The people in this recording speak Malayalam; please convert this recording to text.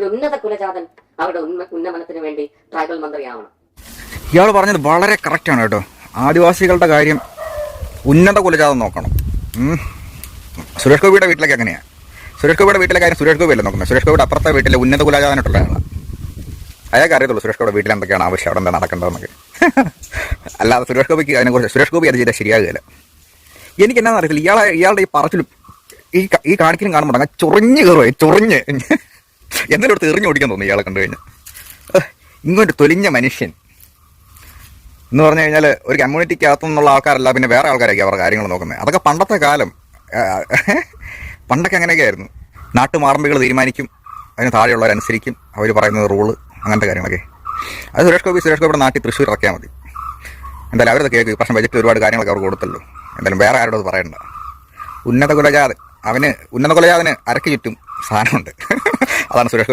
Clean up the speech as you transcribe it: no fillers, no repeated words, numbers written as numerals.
ഒരു ഉന്നത കുലജാതൻ അവരുടെ ഉന്നമനത്തിന് വേണ്ടി ട്രൈബൽ മന്ത്രിയാവണം. ഇയാൾ പറഞ്ഞത് വളരെ കറക്റ്റാണ് കേട്ടോ. ആദിവാസികളുടെ കാര്യം ഉന്നത കുലജാതം നോക്കണം. സുരേഷ് ഗോപിയുടെ വീട്ടിലേക്ക് എങ്ങനെയാണ്? സുരേഷ് ഗോപിയുടെ വീട്ടിലെ കാര്യം സുരേഷ് ഗോപി അല്ലേ നോക്കുന്നത്. സുരേഷ് ഗോപിയുടെ അപ്പുറത്തെ വീട്ടിലെ ഉന്നത കുലജാതനായിട്ടുള്ള ആളാണ്. അയാൾക്ക് അറിയത്തുള്ളൂ സുരേഷ് ഗോപിയുടെ വീട്ടിൽ എന്തൊക്കെയാണ് ആവശ്യം, അവിടെ എന്താ നടക്കേണ്ടതെന്നൊക്കെ. അല്ലാതെ സുരേഷ് ഗോപിക്ക് അതിനെക്കുറിച്ച് സുരേഷ് ഗോപി അത് ചെയ്താൽ ശരിയാകുകയില്ല. എനിക്ക് എന്നാന്ന് അറിയത്തില്ല, ഇയാളുടെ ഈ പറച്ചിലും ഈ കാണിക്കലും കാണുമ്പോൾ അങ്ങനെ ചൊറിഞ്ഞ് കയറുക, ചൊറിഞ്ഞ് എന്തെങ്കിലും എടുത്ത് എറിഞ്ഞ് ഓടിക്കാൻ തോന്നുന്നു ഇയാളെ കണ്ടു കഴിഞ്ഞാൽ. ഇങ്ങോട്ട് തൊലിഞ്ഞ മനുഷ്യൻ എന്ന് പറഞ്ഞു കഴിഞ്ഞാൽ ഒരു കമ്മ്യൂണിറ്റിക്കകത്തു നിന്നുള്ള ആൾക്കാരല്ല, പിന്നെ വേറെ ആൾക്കാരൊക്കെ അവരുടെ കാര്യങ്ങൾ നോക്കുന്നത്. അതൊക്കെ പണ്ടത്തെ കാലം. പണ്ടൊക്കെ അങ്ങനെയൊക്കെ ആയിരുന്നു. നാട്ടുമാറമ്പികൾ തീരുമാനിക്കും, അതിന് താഴെയുള്ളവരനുസരിക്കും, അവർ പറയുന്നത് റൂള്, അങ്ങനത്തെ കാര്യങ്ങളൊക്കെ. അത് സുരേഷ് ഗോപിയുടെ നാട്ടിൽ തൃശ്ശൂർ ഇറക്കിയാൽ മതി. എന്തായാലും അവരത് കേൾക്കും. ഈ പ്രശ്നം ബജറ്റിൽ ഒരുപാട് കാര്യങ്ങളൊക്കെ അവർ കൊടുത്തല്ലോ. എന്തായാലും വേറെ ആരോട് അത് പറയണ്ട. ഉന്നത കുലജാതന് അരക്ക് ചുറ്റും സാധനമുണ്ട്. അതാണ് സുരേഷ് ഗോപി